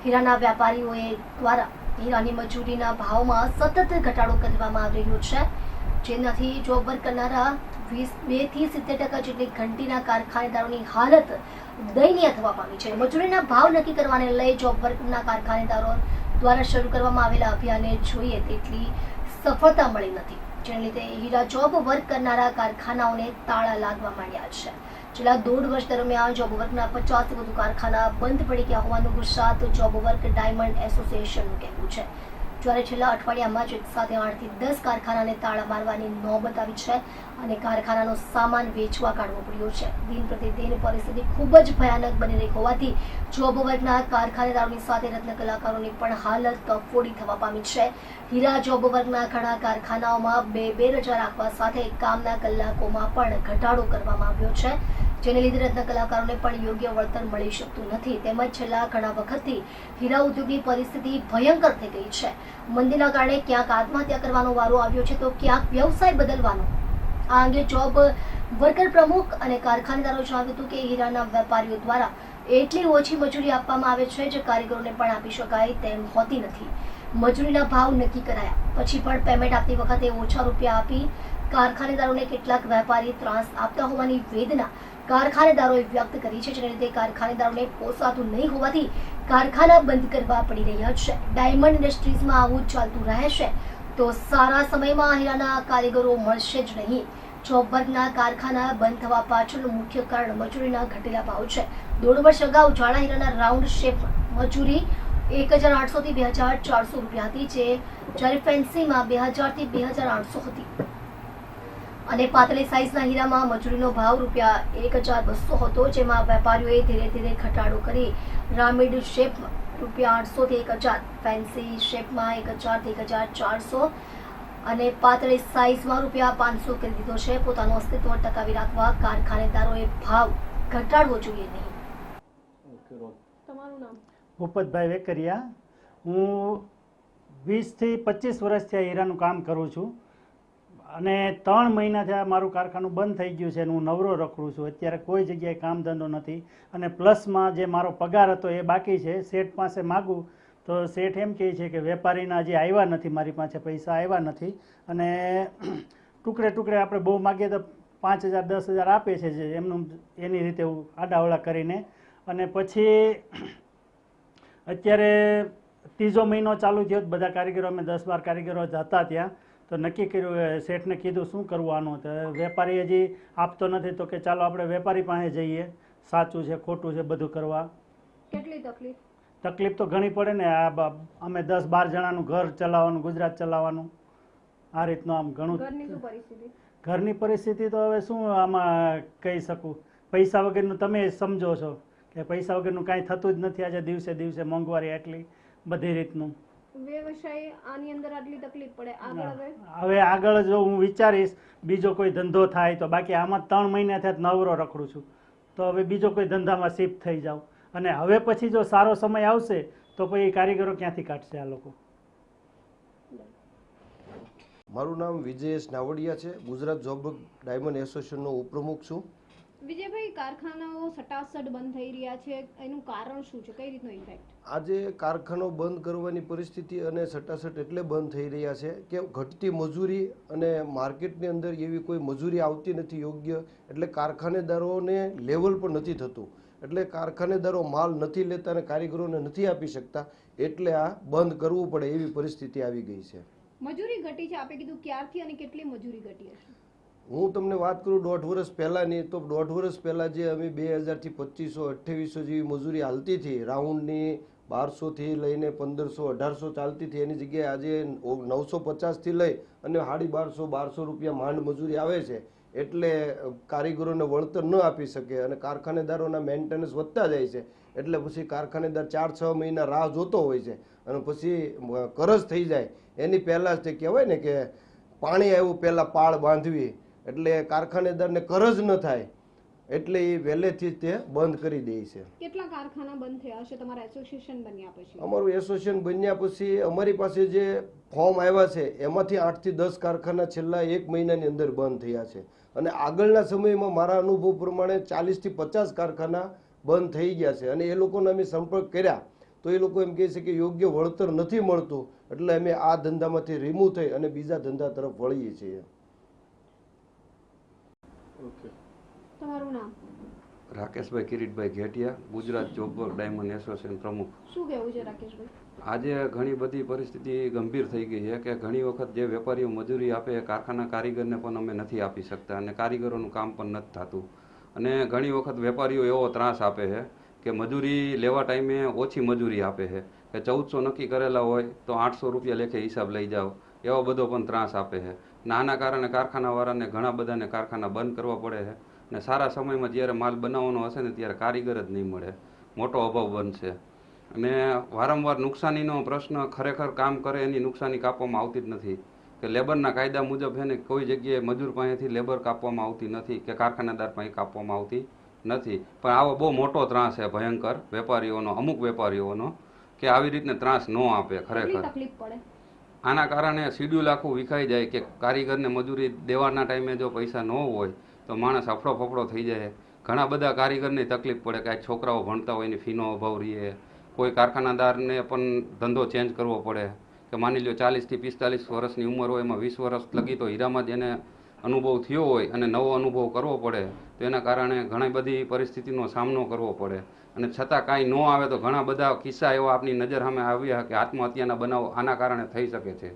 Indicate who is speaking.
Speaker 1: હીરાના વેપારીઓએ દ્વારા હીરાની મજૂરીના ભાવમાં સતત ઘટાડો કરવામાં આવી રહ્યો છે, જેનાથી જોબ વર્ક કરનારા 2 થી 70% જેટલી ઘંટીના કારખાનેદારોની હાલત દયનીય થવા પામી છે. મજૂરીના ભાવ નક્કી કરવાને લઈ જોબ વર્કના કારખાનેદારો દ્વારા શરૂ કરવામાં આવેલા અભિયાનને જોઈએ તેટલી સફળતા મળી નથી, જેને લીધે હીરા જોબ વર્ક કરનારા કારખાનાઓને તાળા લાગવા માંડ્યા છે. છેલ્લા 1.5 વર્ષ દરમિયાન જોબ વર્કના 50 થી વધુ કારખાના બંધ પડી ગયા હોવાનું ગુજરાત જોબ વર્ક ડાયમંડ એસોસિએશનનું કહેવું છે. જ્યારે છેલ્લા અઠવાડિયામાં જ એક સાથે 8 થી 10 કારખાનાને તાળા મારવાની નોબત આવી છે અને કારખાનાનો સામાન વેચવા કાઢવો પડ્યો છે. દિન પ્રતિદિન પરિસ્થિતિ ખૂબ જ ભયાનક બની રહી હોવાથી જોબ વર્કના કારખાનેદારોની સાથે રત્ન કલાકારોની પણ હાલત કફોડી થવા પામી છે. હીરા જોબ વર્કના ઘણા કારખાનાઓમાં 2 રજા રાખવા સાથે કામના કલાકોમાં પણ ઘટાડો કરવામાં આવ્યો છે, જેને લીધે રત્ન કલાકારોને પણ યોગ્ય વળતર મળી શકતું નથી. તેમજ છેલ્લા ઘણા વખતથી હીરા ઉદ્યોગની પરિસ્થિતિ ભયંકર થઈ ગઈ છે. મંદીના કારણે ક્યાંક આત્મહત્યા કરવાનો વારો આવ્યો છે તો ક્યાંક વ્યવસાય બદલવાનો. આ અંગે જોબ વર્કર પ્રમુખ અને કારખાનેદારો જણાવ્યું હતું કે હીરાના વેપારીઓ દ્વારા એટલી ઓછી મજૂરી આપવામાં આવે છે જે કારીગરોને પણ આપી શકાય તેમ હોતી નથી. મજૂરીના ભાવ નક્કી કરાયા પછી પણ પેમેન્ટ આપતી વખતે ઓછા રૂપિયા આપી કારખાનેદારોને કેટલાક વેપારી ત્રાસ આપતા હોવાની વેદના કારખાનેદારોએ વ્યક્ત કરી છે, જેને લીધે કારખાનેદારોને પોસાતું નહીં હોવાથી કારખાના બંધ કરવા પડી રહ્યા છે. ડાયમંડ ઇન્ડસ્ટ્રીઝમાં આવું ચાલતું રહેશે તો સારા સમયમાં હીરાના કારીગરો મળશે જ નહીં. જોબ વર્કના કારખાના બંધ થવા પાછળનું મુખ્ય કારણ મજૂરીના ઘટેલા ભાવ છે. 1.5 વર્ષ અગાઉ જાડા હીરાના રાઉન્ડ શેપ મજૂરી 1800 થી 2400 રૂપિયા હતી, જ્યારે ફેન્સીમાં 2000 થી 2800 હતી અને પાતળી સાઇઝના હીરામાં મજૂરીનો ભાવ રૂપિયા 1200 હતો, જેમાં વેપારીઓએ ધીરે ધીરે ઘટાડો કરી રામિડ શેપમાં રૂપિયા 800 થી 1000, ફેન્સી શેપમાં 1000 થી 1400 અને પાતળી સાઇઝમાં રૂપિયા 500 કરી દીધો છે. પોતાનું અસ્તિત્વ ટકાવી રાખવા કારખાનેદારોએ ભાવ ઘટાડવો જોઈએ નહીં.
Speaker 2: તમારું નામ?
Speaker 3: ભૂપતભાઈ વેકરિયા. હું 20 થી 25 વર્ષથી આ હીરાનું કામ કરું છું અને 3 મહિનાથી આ મારું કારખાનું બંધ થઈ ગયું છે અને હું નવરો રખડું છું. અત્યારે કોઈ જગ્યાએ કામ ધંધો નથી અને પ્લસમાં જે મારો પગાર હતો એ બાકી છે. શેઠ પાસે માગું તો શેઠ એમ કહે છે કે વેપારીના હજી આવ્યા નથી, મારી પાસે પૈસા આવ્યા નથી અને ટુકડે ટુકડે આપણે બહુ માગીએ તો 5000 10,000 આપે છે, જે એમનું એની રીતે આડાવડા કરીને. અને પછી અત્યારે 3જો મહિનો ચાલુ થયો, બધા કારીગરો અમે 10-12 કારીગરો હતા ત્યાં, તો નક્કી કર્યું, શેઠને કીધું શું કરવું આનું, તો વેપારી હજી આપતો નથી તો કે ચાલો આપણે વેપારી પાસે જઈએ, સાચું છે ખોટું છે બધું કરવા.
Speaker 2: કેટલી તકલીફ?
Speaker 3: તકલીફ તો ઘણી પડે ને. આ અમે 10-12 જણાનું ઘર ચલાવવાનું, ગુજરાત ચલાવવાનું, આ રીતનું આમ ઘણું.
Speaker 2: ઘરની શું પરિસ્થિતિ?
Speaker 3: ઘરની પરિસ્થિતિ તો હવે શું આમાં કહી શકું, પૈસા વગરનું તમે સમજો છો કે પૈસા વગરનું કાંઈ થતું જ નથી. આજે દિવસે દિવસે મોંઘવારી એટલી બધી રીતનું.
Speaker 2: વ્યવસાય આની અંદર આટલી તકલીફ પડે,
Speaker 3: હવે આગળ જો હું વિચારીશ બીજો કોઈ ધંધો થાય તો, બાકી આમાં 3 મહિનાથી નવરો રખડું છું, તો હવે બીજો કોઈ ધંધામાં શિફ્ટ થઈ જાઉં. અને હવે પછી જો સારો સમય આવશે તો પછી કારીગરો ક્યાંથી કાઢશે આ લોકો.
Speaker 4: મારું નામ વિજયેશ નાવડિયા છે. ગુજરાત જોબ ડાયમંડ એસોસિએશનનો ઉપપ્રમુખ છું.
Speaker 2: વિજયભાઈ, કારખાનાઓ સટાસટ બંધ થઈ રહ્યા છે, એનું કારણ શું છે? કઈ રીતનો ઇફેક્ટ?
Speaker 4: આજે કારખાનો બંધ કરવાની પરિસ્થિતિ અને સટાસટ એટલે બંધ થઈ રહ્યા છે કે ઘટતી મજૂરી અને માર્કેટની અંદર એવી કોઈ મજૂરી આવતી નથી યોગ્ય, એટલે કારખાનેદારોને લેવલ પણ નથી થતું, એટલે કારખાનેદારો માલ નથી લેતા અને કારીગરોને નથી આપી શકતા, એટલે આ બંધ કરવું પડે એવી પરિસ્થિતિ આવી ગઈ છે.
Speaker 2: મજૂરી ઘટી છે, આપે કીધું ક્યારથી અને કેટલી મજૂરી ઘટી હશે?
Speaker 4: હું તમને વાત કરું 1.5 વર્ષ પહેલાંની, તો 1.5 વર્ષ પહેલાં જે અમે 2000 થી 2500 2800 જેવી મજૂરી હાલતી હતી, રાઉન્ડની 1200 થી લઈને 1500 1800 ચાલતી હતી, એની જગ્યાએ આજે 950 થી લઈ અને 1250 રૂપિયા માંડ મજૂરી આવે છે. એટલે કારીગરોને વળતર ન આપી શકે અને કારખાનેદારોના મેન્ટેનન્સ વધતા જાય છે, એટલે પછી કારખાનેદાર 4-6 મહિના રાહ જોતો હોય છે અને પછી કરજ થઈ જાય એની પહેલાં જ તે કહેવાય ને કે પાણી આવ્યું પહેલાં પાળ બાંધવી, એટલે કારખાનેદારને કરજ ન થાય એટલે એ વહેલેથી તે બંધ કરી દે છે.
Speaker 2: કેટલા કારખાના બંધ થયા હશે તમારા એસોસિએશન બન્યા પછી?
Speaker 4: અમારું એસોસિએશન બન્યા પછી અમારી પાસે જે ફોર્મ આવ્યા છે એમાંથી 8 થી 10 કારખાના છેલ્લા 1 મહિનાની અંદર બંધ થયા છે અને આગળના સમયમાં મારા અનુભવ પ્રમાણે 40 થી 50 કારખાના બંધ થઈ ગયા છે અને એ લોકોને અમે સંપર્ક કર્યા તો એ લોકો એમ કહે છે કે યોગ્ય વળતર નથી મળતું, એટલે અમે આ ધંધામાંથી રિમૂવ થઈ અને બીજા ધંધા તરફ વળીએ છીએ.
Speaker 2: તમારું નામ?
Speaker 5: Rakeshbhai Kiritbhai Ghetiya, Gujarat job work diamond association પ્રમુખ.
Speaker 2: શું કહેવું છે રાકેશભાઈ?
Speaker 5: આજે ઘણી બધી પરિસ્થિતિ ગંભીર થઈ ગઈ છે કે ઘણી વખત જે વેપારીઓ મજૂરી આપે એ કારખાના કારીગરને પણ અમે નથી આપી શકતા અને કારીગરોનું કામ પણ નથી થતું. અને ઘણી વખત વેપારીઓ એવો ત્રાસ આપે છે કે મજૂરી લેવા ટાઈમે ઓછી મજૂરી આપે છે કે 1400 નક્કી કરેલા હોય તો 800 રૂપિયા લેખે હિસાબ લઈ જાઓ, એવો બધો પણ ત્રાસ આપે છે. આના કારણે કારખાનાવાળાને ઘણા બધાને કારખાના બંધ કરવા પડે છે અને સારા સમયમાં જ્યારે માલ બનાવવાનો હશે ને ત્યારે કારીગર જ નહીં મળે, મોટો અભાવ બનશે. અને વારંવાર નુકસાનીનો પ્રશ્ન, ખરેખર કામ કરે એની નુકસાની કાપવામાં આવતી જ નથી કે લેબરના કાયદા મુજબ છે ને કોઈ જગ્યાએ મજૂર પાસેથી લેબર કાપવામાં આવતી નથી કે કારખાનાદાર પાસે કાપવામાં આવતી નથી. પણ આવો બહુ મોટો ત્રાસ છે ભયંકર વેપારીઓનો, અમુક વેપારીઓનો, કે આવી રીતને ત્રાસ ન આપે. ખરેખર
Speaker 2: તકલીફ પડે
Speaker 5: આના કારણે શિડ્યુલ આખું વિખાઈ જાય કે કારીગરને મજૂરી દેવાના ટાઈમે જો પૈસા ન હોય તો માણસ અફડો ફફડો થઈ જાય. ઘણા બધા કારીગરને તકલીફ પડે કે છોકરાઓ ભણતા હોય એની ફીનો અભાવ રહે, કોઈ કારખાનાદારને પણ ધંધો ચેન્જ કરવો પડે કે માની લો 40 થી 45 વર્ષની ઉંમર હોય, એમાં 20 વર્ષ લગી તો હીરામાં જ એને અનુભવ થયો હોય અને નવો અનુભવ કરવો પડે, તો એના કારણે ઘણી બધી પરિસ્થિતિનો સામનો કરવો પડે. અને છતાં કાંઈ ન આવે તો ઘણા બધા કિસ્સા એવા આપણી નજર સામે આવ્યા કે આત્મહત્યાના બનાવો આના કારણે થઈ શકે છે.